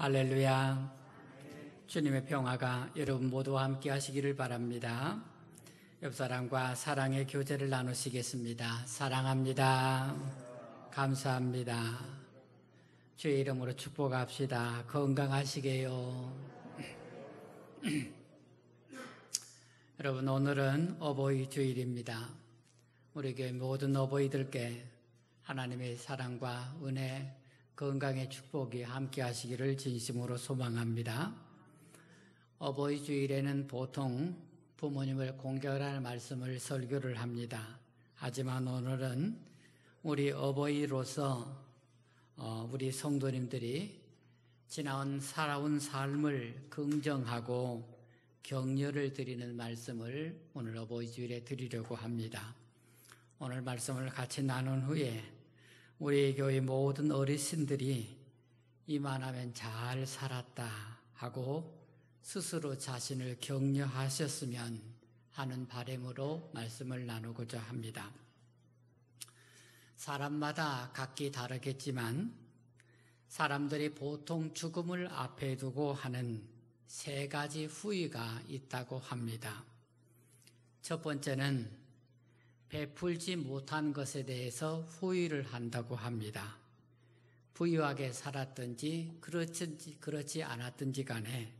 할렐루야. 주님의 평화가 여러분 모두와 함께 하시기를 바랍니다. 옆사람과 사랑의 교제를 나누시겠습니다. 사랑합니다. 감사합니다. 주의 이름으로 축복합시다. 건강하시게요. 여러분, 오늘은 어버이 주일입니다. 우리 교회 모든 어버이들께 하나님의 사랑과 은혜, 건강의 축복이 함께 하시기를 진심으로 소망합니다. 어버이 주일에는 보통 부모님을 공경하는 말씀을 설교를 합니다. 하지만 오늘은 우리 어버이로서 우리 성도님들이 지나온 살아온 삶을 긍정하고 격려를 드리는 말씀을 오늘 어버이 주일에 드리려고 합니다. 오늘 말씀을 같이 나눈 후에 우리 교회 모든 어르신들이 이만하면 잘 살았다 하고 스스로 자신을 격려하셨으면 하는 바람으로 말씀을 나누고자 합니다. 사람마다 각기 다르겠지만 사람들이 보통 죽음을 앞에 두고 하는 세 가지 후회가 있다고 합니다. 첫 번째는 베풀지 못한 것에 대해서 후회를 한다고 합니다. 부유하게 살았든지 그렇지 않았든지 간에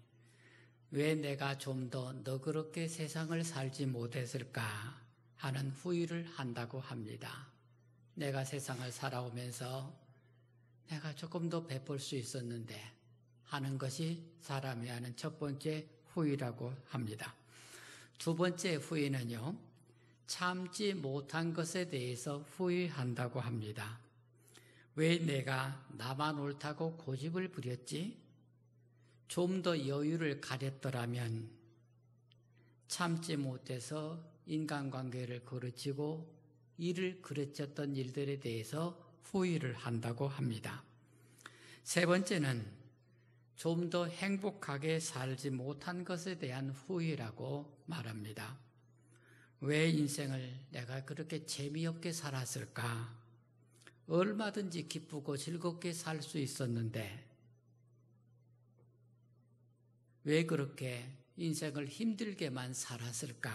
왜 내가 좀 더 너그럽게 세상을 살지 못했을까 하는 후회를 한다고 합니다. 내가 세상을 살아오면서 내가 조금 더 베풀 수 있었는데 하는 것이 사람이 하는 첫 번째 후회라고 합니다. 두 번째 후회는요, 참지 못한 것에 대해서 후회한다고 합니다. 왜 내가 나만 옳다고 고집을 부렸지? 좀 더 여유를 가렸더라면 참지 못해서 인간관계를 그르치고 일을 그르쳤던 일들에 대해서 후회를 한다고 합니다. 세 번째는 좀 더 행복하게 살지 못한 것에 대한 후회라고 말합니다. 왜 인생을 내가 그렇게 재미없게 살았을까? 얼마든지 기쁘고 즐겁게 살 수 있었는데 왜 그렇게 인생을 힘들게만 살았을까?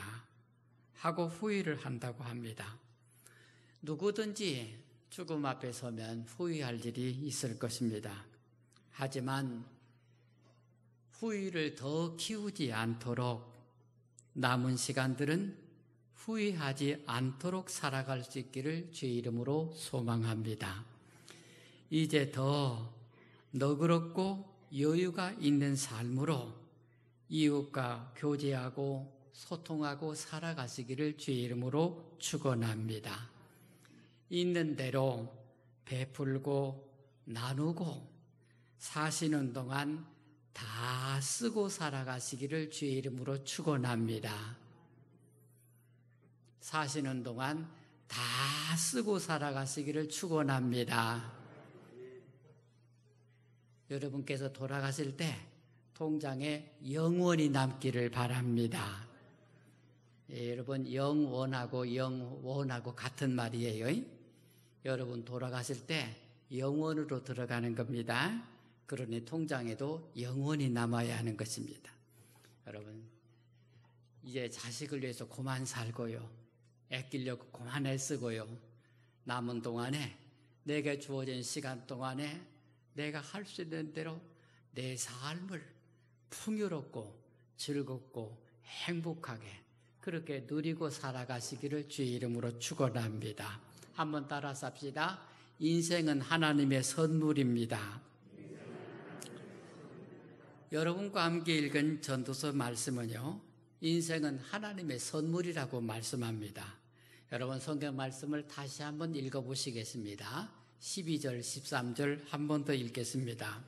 하고 후회를 한다고 합니다. 누구든지 죽음 앞에 서면 후회할 일이 있을 것입니다. 하지만 후회를 더 키우지 않도록 남은 시간들은 후회하지 않도록 살아갈 수 있기를 주의 이름으로 소망합니다. 이제 더 너그럽고 여유가 있는 삶으로 이웃과 교제하고 소통하고 살아가시기를 주의 이름으로 축원합니다. 있는 대로 베풀고 나누고 사시는 동안 다 쓰고 살아가시기를 주의 이름으로 축원합니다. 사시는 동안 다 쓰고 살아가시기를 축원합니다. 여러분께서 돌아가실 때 통장에 영원히 남기를 바랍니다. 여러분, 영원하고 같은 말이에요. 여러분 돌아가실 때 영원으로 들어가는 겁니다. 그러니 통장에도 영원히 남아야 하는 것입니다. 여러분, 이제 자식을 위해서 그만 살고요, 아끼려고 그만 애쓰고요, 남은 동안에 내게 주어진 시간 동안에 내가 할 수 있는 대로 내 삶을 풍요롭고 즐겁고 행복하게 그렇게 누리고 살아가시기를 주의 이름으로 축원합니다. 한번 따라 삽시다. 인생은 하나님의 선물입니다. 여러분과 함께 읽은 전도서 말씀은요, 인생은 하나님의 선물이라고 말씀합니다. 여러분, 성경 말씀을 다시 한번 읽어보시겠습니다. 12절, 13절 한 번 더 읽겠습니다.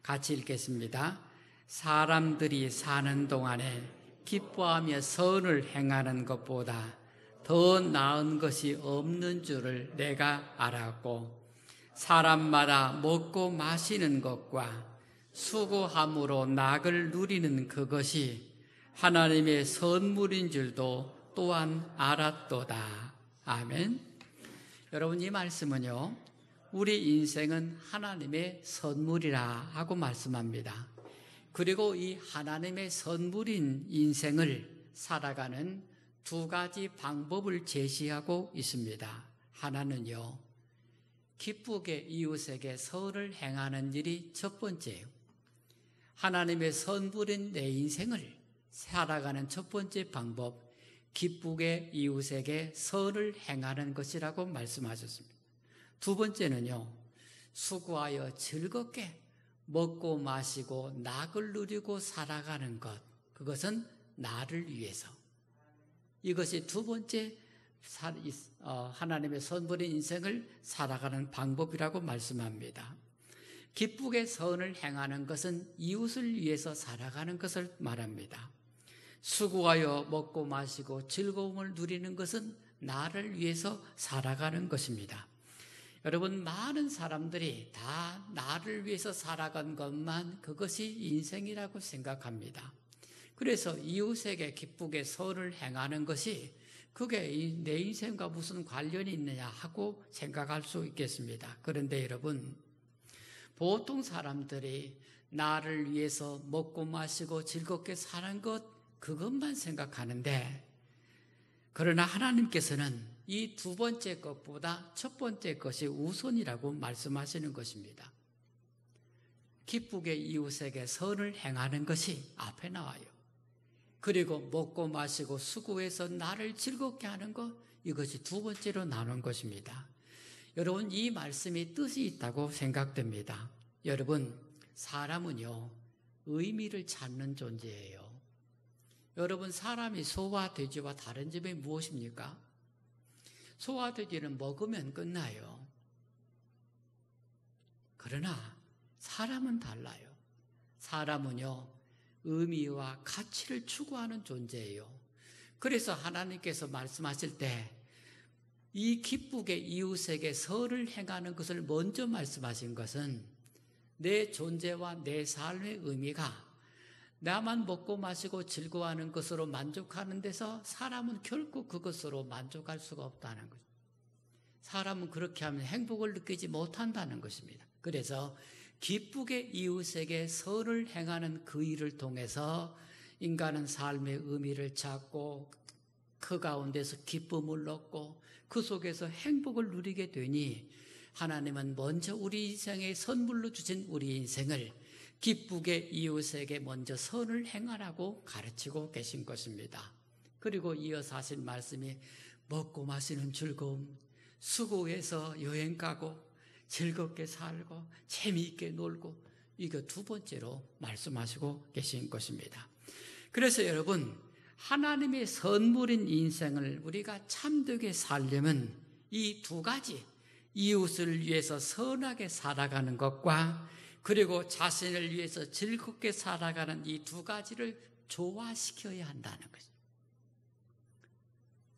같이 읽겠습니다. 사람들이 사는 동안에 기뻐하며 선을 행하는 것보다 더 나은 것이 없는 줄을 내가 알았고, 사람마다 먹고 마시는 것과 수고함으로 낙을 누리는 그것이 하나님의 선물인 줄도 또한 알았도다. 아멘. 여러분, 이 말씀은요, 우리 인생은 하나님의 선물이라 하고 말씀합니다. 그리고 이 하나님의 선물인 인생을 살아가는 두 가지 방법을 제시하고 있습니다. 하나는요, 기쁘게 이웃에게 선을 행하는 일이 첫 번째예요. 하나님의 선물인 내 인생을 살아가는 첫 번째 방법, 기쁘게 이웃에게 선을 행하는 것이라고 말씀하셨습니다. 두 번째는요, 수고하여 즐겁게 먹고 마시고 낙을 누리고 살아가는 것, 그것은 나를 위해서. 이것이 두 번째 하나님의 선물인 인생을 살아가는 방법이라고 말씀합니다. 기쁘게 선을 행하는 것은 이웃을 위해서 살아가는 것을 말합니다. 수고하여 먹고 마시고 즐거움을 누리는 것은 나를 위해서 살아가는 것입니다. 여러분, 많은 사람들이 다 나를 위해서 살아간 것만 그것이 인생이라고 생각합니다. 그래서 이웃에게 기쁘게 선을 행하는 것이 그게 내 인생과 무슨 관련이 있느냐 하고 생각할 수 있겠습니다. 그런데 여러분, 보통 사람들이 나를 위해서 먹고 마시고 즐겁게 사는 것, 그것만 생각하는데, 그러나 하나님께서는 이 두 번째 것보다 첫 번째 것이 우선이라고 말씀하시는 것입니다. 기쁘게 이웃에게 선을 행하는 것이 앞에 나와요. 그리고 먹고 마시고 수고해서 나를 즐겁게 하는 것, 이것이 두 번째로 나눈 것입니다. 여러분, 이 말씀이 뜻이 있다고 생각됩니다. 여러분, 사람은요, 의미를 찾는 존재예요. 여러분, 사람이 소와 돼지와 다른 점이 무엇입니까? 소와 돼지는 먹으면 끝나요. 그러나 사람은 달라요. 사람은요, 의미와 가치를 추구하는 존재예요. 그래서 하나님께서 말씀하실 때 이 기쁘게 이웃에게 선을 행하는 것을 먼저 말씀하신 것은 내 존재와 내 삶의 의미가 나만 먹고 마시고 즐거워하는 것으로 만족하는 데서 사람은 결코 그것으로 만족할 수가 없다는 거죠. 사람은 그렇게 하면 행복을 느끼지 못한다는 것입니다. 그래서 기쁘게 이웃에게 선을 행하는 그 일을 통해서 인간은 삶의 의미를 찾고 그 가운데서 기쁨을 얻고 그 속에서 행복을 누리게 되니 하나님은 먼저 우리 인생의 선물로 주신 우리 인생을 기쁘게 이웃에게 먼저 선을 행하라고 가르치고 계신 것입니다. 그리고 이어서 하신 말씀이 먹고 마시는 즐거움, 수고해서 여행 가고 즐겁게 살고 재미있게 놀고, 이거 두 번째로 말씀하시고 계신 것입니다. 그래서 여러분, 하나님의 선물인 인생을 우리가 참되게 살려면 이 두 가지, 이웃을 위해서 선하게 살아가는 것과 그리고 자신을 위해서 즐겁게 살아가는 이 두 가지를 조화시켜야 한다는 거죠.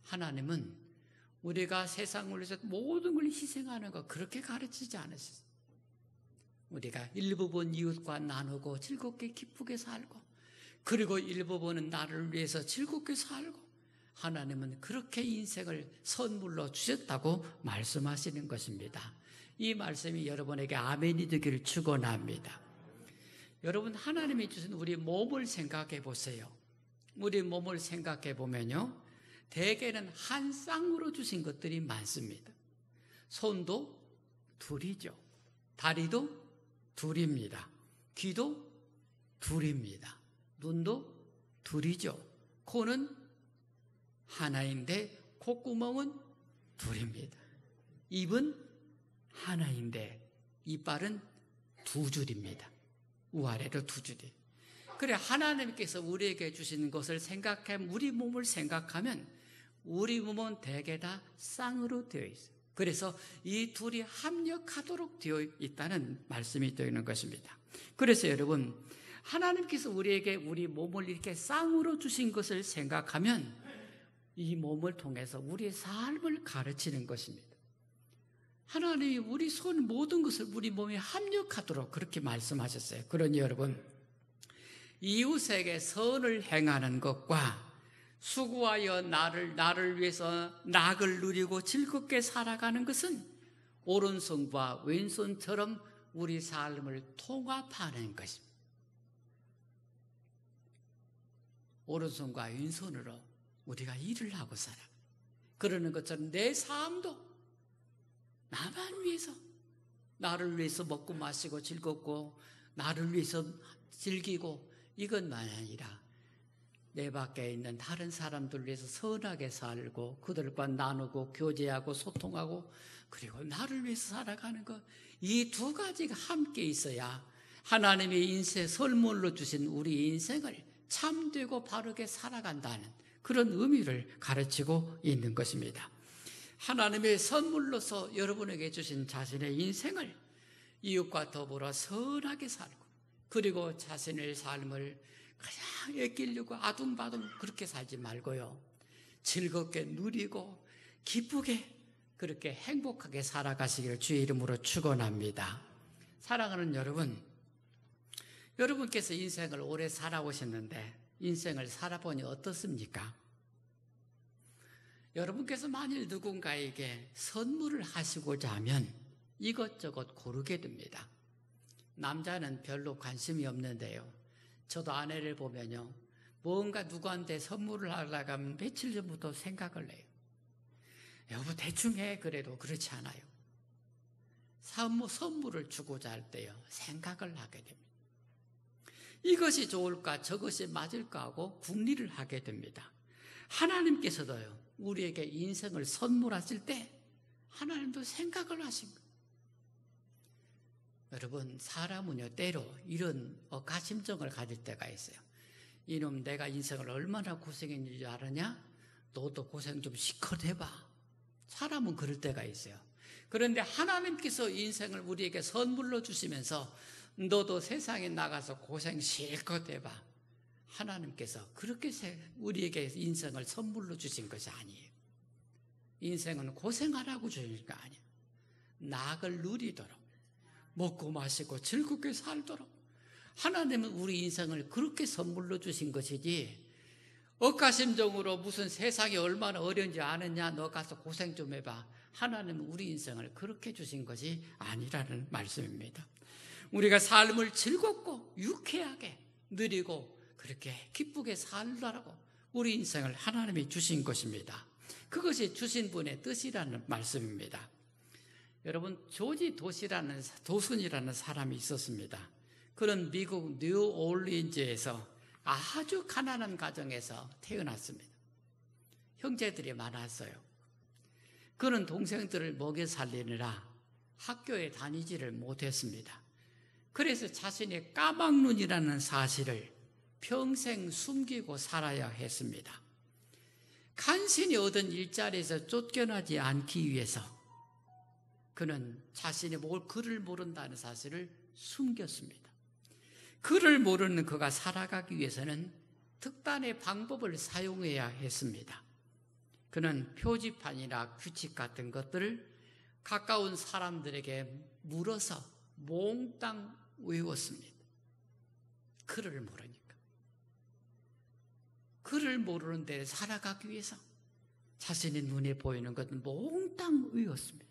하나님은 우리가 세상을 위해서 모든 걸 희생하는 거 그렇게 가르치지 않으셨어요. 우리가 일부분 이웃과 나누고 즐겁게 기쁘게 살고, 그리고 일부분은 나를 위해서 즐겁게 살고, 하나님은 그렇게 인생을 선물로 주셨다고 말씀하시는 것입니다. 이 말씀이 여러분에게 아멘이 되기를 축원합니다. 여러분, 하나님이 주신 우리 몸을 생각해 보세요. 우리 몸을 생각해 보면요, 대개는 한 쌍으로 주신 것들이 많습니다. 손도 둘이죠. 다리도 둘입니다. 귀도 둘입니다. 눈도 둘이죠. 코는 하나인데 콧구멍은 둘입니다. 입은 하나인데 이빨은 두 줄입니다. 우아래로 두 줄이. 그래, 하나님께서 우리에게 주신 것을 생각하면, 우리 몸을 생각하면 우리 몸은 대개 다 쌍으로 되어 있어요. 그래서 이 둘이 합력하도록 되어 있다는 말씀이 되어 있는 것입니다. 그래서 여러분, 하나님께서 우리에게 우리 몸을 이렇게 쌍으로 주신 것을 생각하면 이 몸을 통해서 우리의 삶을 가르치는 것입니다. 하나님이 우리 손 모든 것을 우리 몸에 합력하도록 그렇게 말씀하셨어요. 그러니 여러분, 이웃에게 선을 행하는 것과 수고하여 나를 위해서 낙을 누리고 즐겁게 살아가는 것은 오른손과 왼손처럼 우리 삶을 통합하는 것입니다. 오른손과 왼손으로 우리가 일을 하고 살아. 그러는 것처럼 내 삶도 나만 위해서, 나를 위해서 먹고 마시고 즐겁고 나를 위해서 즐기고 이것만 아니라 내 밖에 있는 다른 사람들 위해서 선하게 살고 그들과 나누고 교제하고 소통하고 그리고 나를 위해서 살아가는 것, 이 두 가지가 함께 있어야 하나님의 인생 선물로 주신 우리 인생을 참되고 바르게 살아간다는 그런 의미를 가르치고 있는 것입니다. 하나님의 선물로서 여러분에게 주신 자신의 인생을 이웃과 더불어 선하게 살고 그리고 자신의 삶을 그냥 애끼려고 아둥바둥 그렇게 살지 말고요. 즐겁게 누리고 기쁘게 그렇게 행복하게 살아가시기를 주의 이름으로 축원합니다. 사랑하는 여러분, 여러분께서 인생을 오래 살아오셨는데 인생을 살아보니 어떻습니까? 여러분께서 만일 누군가에게 선물을 하시고자 하면 이것저것 고르게 됩니다. 남자는 별로 관심이 없는데요. 저도 아내를 보면요. 뭔가 누구한테 선물을 하려고 하면 며칠 전부터 생각을 해요. 여보 대충 해. 그래도 그렇지 않아요. 선물을 주고자 할 때요. 생각을 하게 됩니다. 이것이 좋을까 저것이 맞을까 하고 궁리를 하게 됩니다. 하나님께서도요. 우리에게 인생을 선물하실 때 하나님도 생각을 하신 거예요. 여러분 사람은요 때로 이런 가심정을 가질 때가 있어요. 이놈 내가 인생을 얼마나 고생했는지 알았냐? 너도 고생 좀 실컷 해봐. 사람은 그럴 때가 있어요. 그런데 하나님께서 인생을 우리에게 선물로 주시면서 너도 세상에 나가서 고생 실컷 해봐. 하나님께서 그렇게 우리에게 인생을 선물로 주신 것이 아니에요. 인생은 고생하라고 주신 거 아니에요. 낙을 누리도록 먹고 마시고 즐겁게 살도록 하나님은 우리 인생을 그렇게 선물로 주신 것이지 억가심정으로 무슨 세상이 얼마나 어려운지 아느냐 너 가서 고생 좀 해봐. 하나님은 우리 인생을 그렇게 주신 것이 아니라는 말씀입니다. 우리가 삶을 즐겁고 유쾌하게 누리고 그렇게 기쁘게 살라고 우리 인생을 하나님이 주신 것입니다. 그것이 주신 분의 뜻이라는 말씀입니다. 여러분 조지 도슨이라는 사람이 있었습니다. 그는 미국 뉴올리언즈에서 아주 가난한 가정에서 태어났습니다. 형제들이 많았어요. 그는 동생들을 먹여 살리느라 학교에 다니지를 못했습니다. 그래서 자신의 까막눈이라는 사실을 평생 숨기고 살아야 했습니다. 간신히 얻은 일자리에서 쫓겨나지 않기 위해서 그는 자신이 글을 모른다는 사실을 숨겼습니다. 글을 모르는 그가 살아가기 위해서는 특단의 방법을 사용해야 했습니다. 그는 표지판이나 규칙 같은 것들을 가까운 사람들에게 물어서 몽땅 외웠습니다. 글을 모르니까. 글을 모르는 데 살아가기 위해서 자신의 눈에 보이는 것은 몽땅 외웠습니다.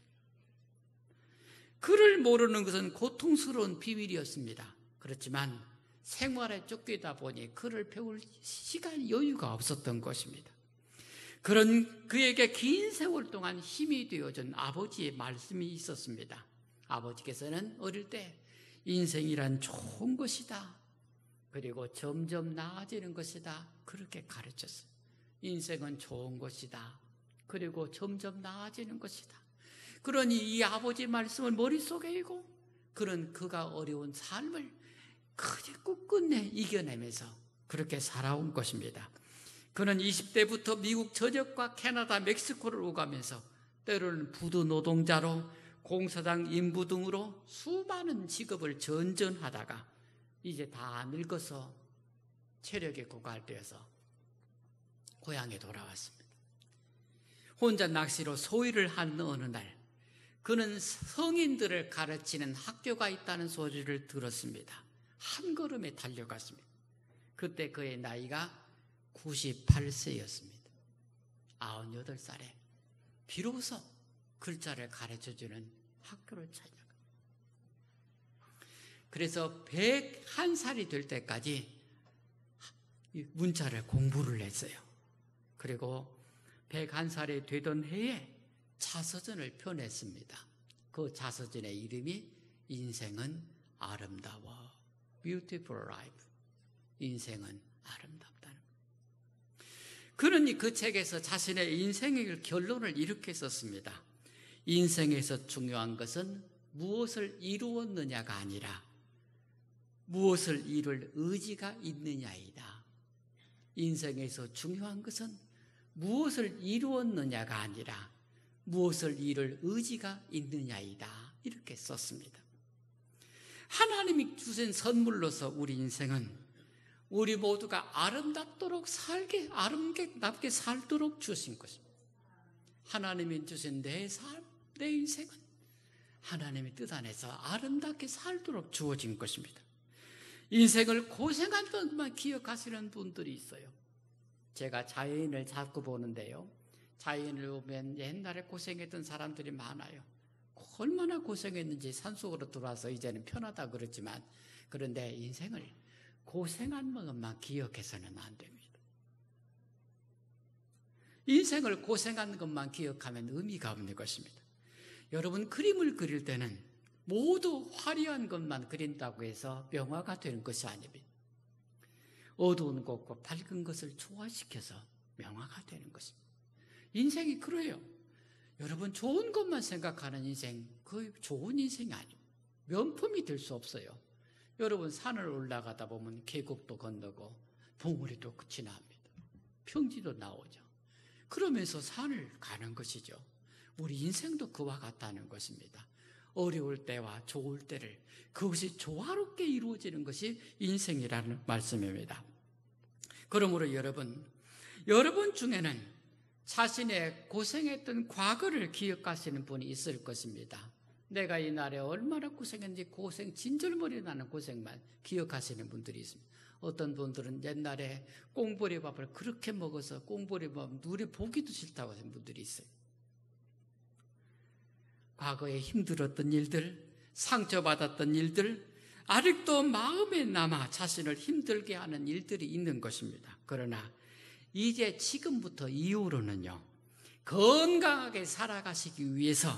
글을 모르는 것은 고통스러운 비밀이었습니다. 그렇지만 생활에 쫓기다 보니 글을 배울 시간 여유가 없었던 것입니다. 그런 그에게 긴 세월 동안 힘이 되어준 아버지의 말씀이 있었습니다. 아버지께서는 어릴 때 인생이란 좋은 것이다. 그리고 점점 나아지는 것이다. 그렇게 가르쳤어요. 인생은 좋은 것이다. 그리고 점점 나아지는 것이다. 그러니 이 아버지 말씀을 머릿속에 이고 그런 그가 어려운 삶을 끝끝내 이겨내면서 그렇게 살아온 것입니다. 그는 20대부터 미국 전역과 캐나다, 멕시코를 오가면서 때로는 부두 노동자로 공사장 인부 등으로 수많은 직업을 전전하다가 이제 다 늙어서 체력이 고갈되어서 고향에 돌아왔습니다. 혼자 낚시로 소일을 한 어느 날 그는 성인들을 가르치는 학교가 있다는 소리를 들었습니다. 한 걸음에 달려갔습니다. 그때 그의 나이가 98세였습니다. 98살에 비로소 글자를 가르쳐주는 학교를 찾아가. 그래서 101살이 될 때까지 문자를 공부를 했어요. 그리고 101살이 되던 해에 자서전을 펴냈습니다. 그 자서전의 이름이 인생은 아름다워. Beautiful Life. 인생은 아름답다는 거예요. 그는 그 책에서 자신의 인생의 결론을 이렇게 썼습니다. 인생에서 중요한 것은 무엇을 이루었느냐가 아니라 무엇을 이룰 의지가 있느냐이다. 인생에서 중요한 것은 무엇을 이루었느냐가 아니라 무엇을 이룰 의지가 있느냐이다. 이렇게 썼습니다. 하나님이 주신 선물로서 우리 인생은 우리 모두가 아름답게 살도록 주신 것입니다. 하나님이 주신 내 삶, 내 인생은 하나님의 뜻 안에서 아름답게 살도록 주어진 것입니다. 인생을 고생한 것만 기억하시는 분들이 있어요. 제가 자연인을 자꾸 보는데요. 자연인을 보면 옛날에 고생했던 사람들이 많아요. 얼마나 고생했는지 산속으로 들어와서 이제는 편하다 그러지만, 그런데 인생을 고생한 것만 기억해서는 안 됩니다. 인생을 고생한 것만 기억하면 의미가 없는 것입니다. 여러분, 그림을 그릴 때는 모두 화려한 것만 그린다고 해서 명화가 되는 것이 아닙니다. 어두운 것과 밝은 것을 조화시켜서 명화가 되는 것입니다. 인생이 그래요. 여러분, 좋은 것만 생각하는 인생, 그 좋은 인생이 아니에요. 명품이 될 수 없어요. 여러분, 산을 올라가다 보면 계곡도 건너고 봉우리도 지납니다. 평지도 나오죠. 그러면서 산을 가는 것이죠. 우리 인생도 그와 같다는 것입니다. 어려울 때와 좋을 때를 그것이 조화롭게 이루어지는 것이 인생이라는 말씀입니다. 그러므로 여러분 중에는 자신의 고생했던 과거를 기억하시는 분이 있을 것입니다. 내가 이날에 얼마나 고생했는지 고생 진절머리 나는 고생만 기억하시는 분들이 있습니다. 어떤 분들은 옛날에 꽁보리밥을 그렇게 먹어서 꽁보리밥 눈에 보기도 싫다고 하는 분들이 있어요. 과거에 힘들었던 일들, 상처받았던 일들, 아직도 마음에 남아 자신을 힘들게 하는 일들이 있는 것입니다. 그러나 이제 지금부터 이후로는요, 건강하게 살아가시기 위해서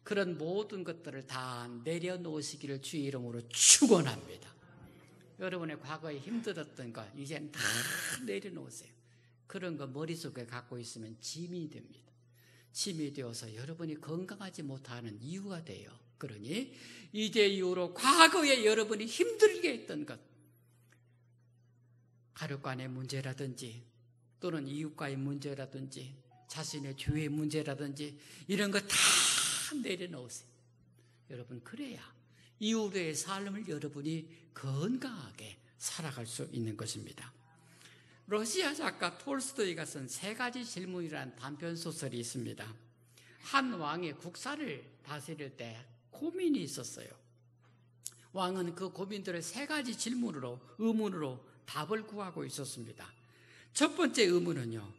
그런 모든 것들을 다 내려놓으시기를 주의 이름으로 축원합니다. 여러분의 과거에 힘들었던 것 이제는 다 내려놓으세요. 그런 거 머릿속에 갖고 있으면 짐이 됩니다. 짐이 되어서 여러분이 건강하지 못하는 이유가 돼요. 그러니 이제 이후로 과거에 여러분이 힘들게 했던 것, 가족간의 문제라든지 또는 이웃과의 문제라든지 자신의 죄의 문제라든지 이런 거 다 내려놓으세요. 여러분, 그래야 이후로의 삶을 여러분이 건강하게 살아갈 수 있는 것입니다. 러시아 작가 톨스토이가 쓴 3가지 질문이라는 단편소설이 있습니다. 한 왕이 국사를 다스릴 때 고민이 있었어요. 왕은 그 고민들을 3가지 의문으로 답을 구하고 있었습니다. 첫 번째 의문은요,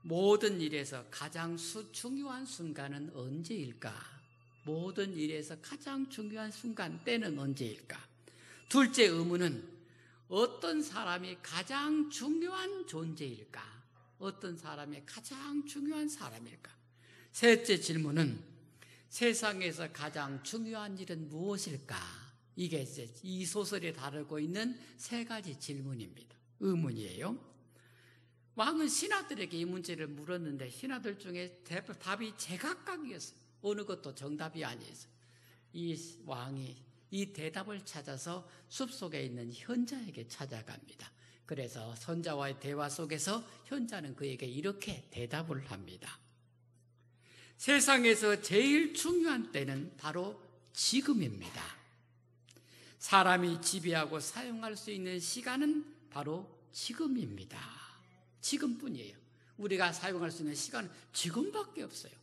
모든 일에서 가장 중요한 순간은 언제일까? 모든 일에서 가장 중요한 순간, 때는 언제일까? 둘째 의문은 어떤 사람이 가장 중요한 존재일까? 어떤 사람이 가장 중요한 사람일까? 셋째 질문은 세상에서 가장 중요한 일은 무엇일까? 이게 이제 이 소설에 다루고 있는 3가지 질문입니다. 의문이에요. 왕은 신하들에게 이 문제를 물었는데 신하들 중에 답이 제각각이었어요. 어느 것도 정답이 아니었어요. 이 왕이 이 대답을 찾아서 숲속에 있는 현자에게 찾아갑니다. 그래서 선자와의 대화 속에서 현자는 그에게 이렇게 대답을 합니다. 세상에서 제일 중요한 때는 바로 지금입니다. 사람이 지배하고 사용할 수 있는 시간은 바로 지금입니다. 지금뿐이에요. 우리가 사용할 수 있는 시간은 지금밖에 없어요.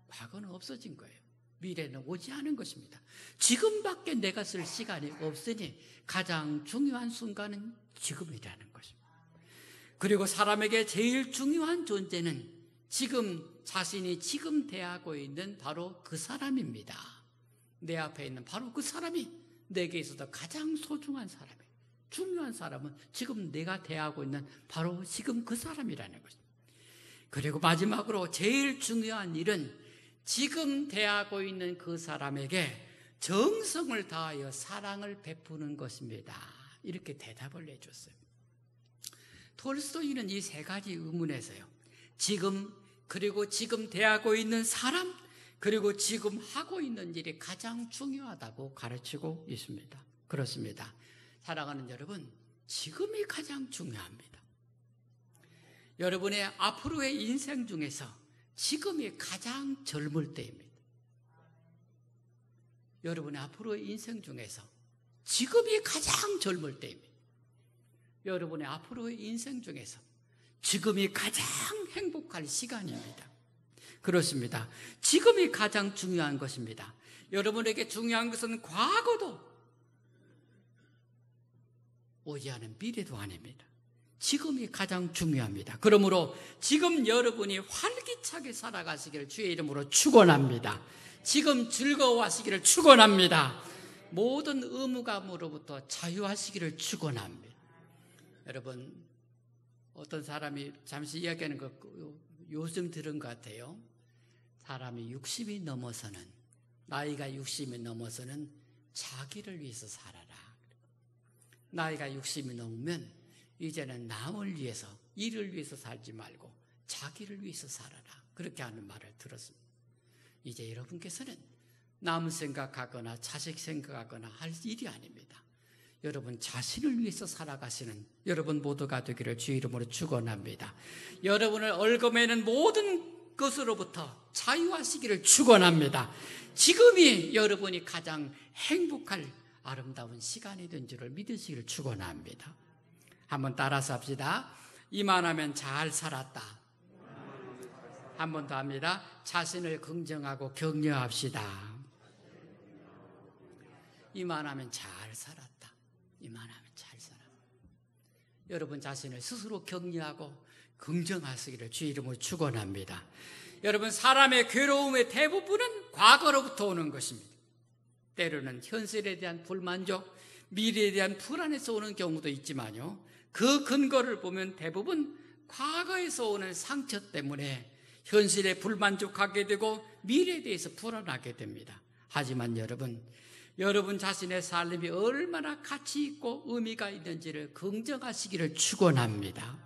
과거는 없어진 거예요. 미래는 오지 않은 것입니다. 지금밖에 내가 쓸 시간이 없으니 가장 중요한 순간은 지금이라는 것입니다. 그리고 사람에게 제일 중요한 존재는 지금 자신이 지금 대하고 있는 바로 그 사람입니다. 내 앞에 있는 바로 그 사람이 내게 있어서 가장 소중한 사람이에요. 중요한 사람은 지금 내가 대하고 있는 바로 지금 그 사람이라는 것입니다. 그리고 마지막으로 제일 중요한 일은 지금 대하고 있는 그 사람에게 정성을 다하여 사랑을 베푸는 것입니다. 이렇게 대답을 해줬어요. 톨스토이는 이 세 가지 의문에서요, 지금, 그리고 지금 대하고 있는 사람, 그리고 지금 하고 있는 일이 가장 중요하다고 가르치고 있습니다. 그렇습니다. 사랑하는 여러분, 지금이 가장 중요합니다. 여러분의 앞으로의 인생 중에서 지금이 가장 젊을 때입니다. 여러분의 앞으로의 인생 중에서 지금이 가장 젊을 때입니다. 여러분의 앞으로의 인생 중에서 지금이 가장 행복할 시간입니다. 그렇습니다. 지금이 가장 중요한 것입니다. 여러분에게 중요한 것은 과거도 오지 않은 미래도 아닙니다. 지금이 가장 중요합니다. 그러므로 지금 여러분이 활기차게 살아가시기를 주의 이름으로 축원합니다. 지금 즐거워하시기를 축원합니다. 모든 의무감으로부터 자유하시기를 축원합니다. 여러분, 어떤 사람이 잠시 이야기하는 거 요즘 들은 것 같아요. 사람이 60이 넘어서는, 나이가 60이 넘어서는 자기를 위해서 살아라. 나이가 60이 넘으면 이제는 남을 위해서, 일을 위해서 살지 말고 자기를 위해서 살아라. 그렇게 하는 말을 들었습니다. 이제 여러분께서는 남 생각하거나 자식 생각하거나 할 일이 아닙니다. 여러분 자신을 위해서 살아가시는 여러분 모두가 되기를 주의 이름으로 축원합니다. 여러분을 얽어매는 모든 것으로부터 자유하시기를 축원합니다. 지금이 여러분이 가장 행복할 아름다운 시간이 된 줄을 믿으시기를 축원합니다. 한번 따라서 합시다. 이만하면 잘 살았다. 한 번 더 합니다. 자신을 긍정하고 격려합시다. 이만하면 잘 살았다. 이만하면 잘 살았다. 여러분 자신을 스스로 격려하고 긍정하시기를 주의 이름으로 축원합니다. 여러분, 사람의 괴로움의 대부분은 과거로부터 오는 것입니다. 때로는 현실에 대한 불만족, 미래에 대한 불안에서 오는 경우도 있지만요, 그 근거를 보면 대부분 과거에서 오는 상처 때문에 현실에 불만족하게 되고 미래에 대해서 불안하게 됩니다. 하지만 여러분 자신의 삶이 얼마나 가치 있고 의미가 있는지를 긍정하시기를 축원합니다.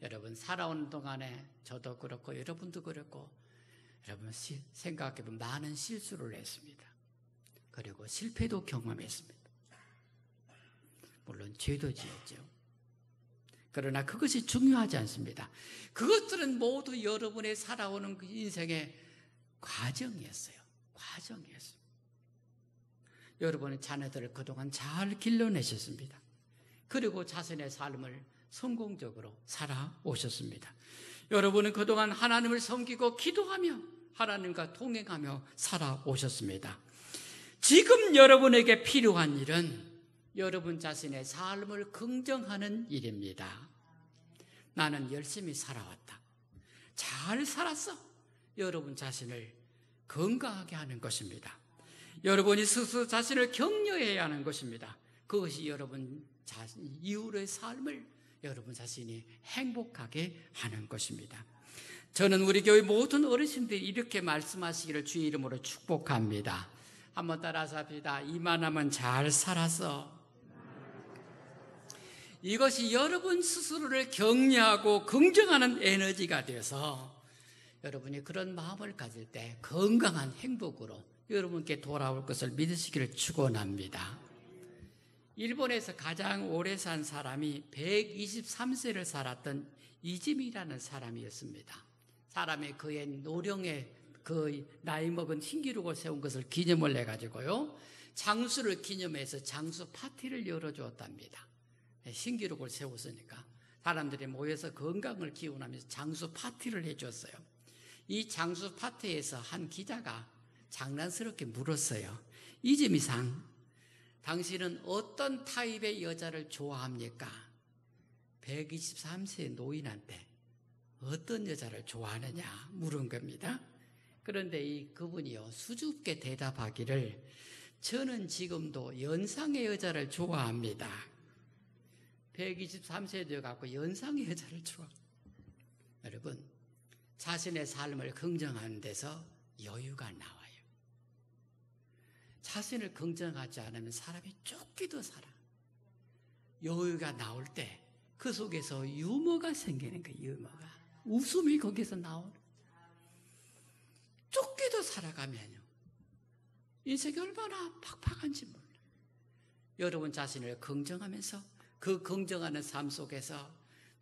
여러분, 살아오는 동안에 저도 그렇고 여러분도 그렇고, 여러분 생각해보면 많은 실수를 했습니다. 그리고 실패도 경험했습니다. 물론 죄도 지었죠. 그러나 그것이 중요하지 않습니다. 그것들은 모두 여러분의 살아오는 그 인생의 과정이었어요. 과정이었습니다. 여러분의 자녀들을 그동안 잘 길러내셨습니다. 그리고 자신의 삶을 성공적으로 살아오셨습니다. 여러분은 그동안 하나님을 섬기고 기도하며 하나님과 동행하며 살아오셨습니다. 지금 여러분에게 필요한 일은 여러분 자신의 삶을 긍정하는 일입니다. 나는 열심히 살아왔다. 잘 살았어. 여러분 자신을 건강하게 하는 것입니다. 여러분이 스스로 자신을 격려해야 하는 것입니다. 그것이 여러분 자신 이후의 삶을 여러분 자신이 행복하게 하는 것입니다. 저는 우리 교회 모든 어르신들이 이렇게 말씀하시기를 주의 이름으로 축복합니다. 한번 따라서 합시다. 이만하면 잘 살았어. 이것이 여러분 스스로를 격려하고 긍정하는 에너지가 되어서 여러분이 그런 마음을 가질 때 건강한 행복으로 여러분께 돌아올 것을 믿으시기를 축원합니다. 일본에서 가장 오래 산 사람이 123세를 살았던 이즈미라는 사람이었습니다. 사람이 그의 노령에 그 나이 먹은 신기록을 세운 것을 기념을 해가지고요, 장수를 기념해서 장수 파티를 열어주었답니다. 신기록을 세웠으니까 사람들이 모여서 건강을 기원하면서 장수 파티를 해줬어요. 이 장수 파티에서 한 기자가 장난스럽게 물었어요. 이즈미상, 당신은 어떤 타입의 여자를 좋아합니까? 123세 노인한테 어떤 여자를 좋아하느냐 물은 겁니다. 그런데 그분이요, 수줍게 대답하기를, 저는 지금도 연상의 여자를 좋아합니다. 123세 되어갖고 연상의 여자를 좋아합니다. 여러분, 자신의 삶을 긍정하는 데서 여유가 나와요. 자신을 긍정하지 않으면 사람이 쫓기도 살아. 여유가 나올 때 그 속에서 유머가 생기는 거예요. 유머가. 웃음이 거기서 나오는. 쫓기도 살아가면요, 인생이 얼마나 팍팍한지 몰라요. 여러분 자신을 긍정하면서 그 긍정하는 삶 속에서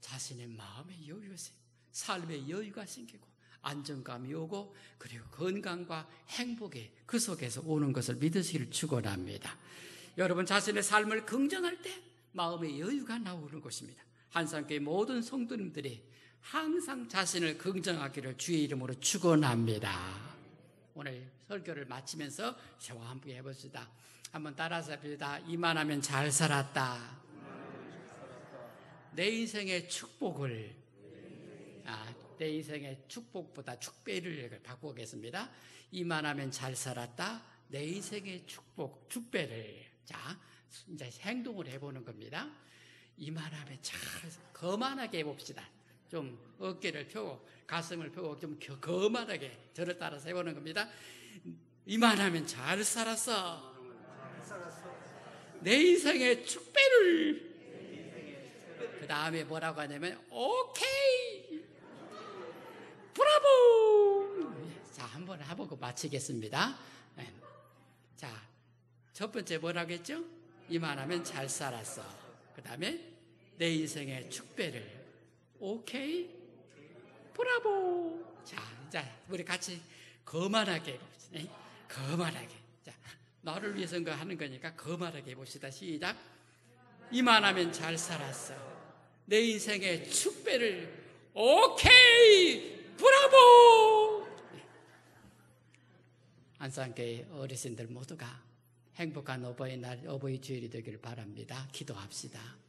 자신의 마음의 여유가 생기고, 삶의 여유가 생기고, 안정감이 오고, 그리고 건강과 행복이 그 속에서 오는 것을 믿으시기를 축원합니다. 여러분 자신의 삶을 긍정할 때 마음의 여유가 나오는 것입니다. 한상교회 모든 성도님들이 항상 자신을 긍정하기를 주의 이름으로 축원합니다. 오늘 설교를 마치면서 저와 함께 해봅시다. 한번 따라서 해봅시다. 이만하면 잘 살았다. 내 인생의 축복을, 내 인생의 축복보다 축배를 바꾸겠습니다. 이만하면 잘 살았다. 내 인생의 축복, 축배를. 자, 이제 행동을 해보는 겁니다. 이만하면 잘, 거만하게 해봅시다. 좀 어깨를 펴고 가슴을 펴고 좀 거만하게 저를 따라서 해보는 겁니다. 이만하면 잘 살았어. 내 인생의 축배를. 그 다음에 뭐라고 하냐면 오케이, 브라보. 자, 한번 해보고 마치겠습니다. 자, 첫 번째 뭐라고 했죠? 이만하면 잘 살았어. 그 다음에 내 인생의 축배를. 오케이, 브라보. 자, 우리 같이 거만하게 해봅시다. 거만하게. 자, 나를 위해서 하는 거니까 거만하게 해봅시다. 시작. 이만하면 잘 살았어. 내 인생의 축배를. 오케이, 브라보. 안산교회 어르신들 모두가 행복한 어버이날, 어버이 주일이 되기를 바랍니다. 기도합시다.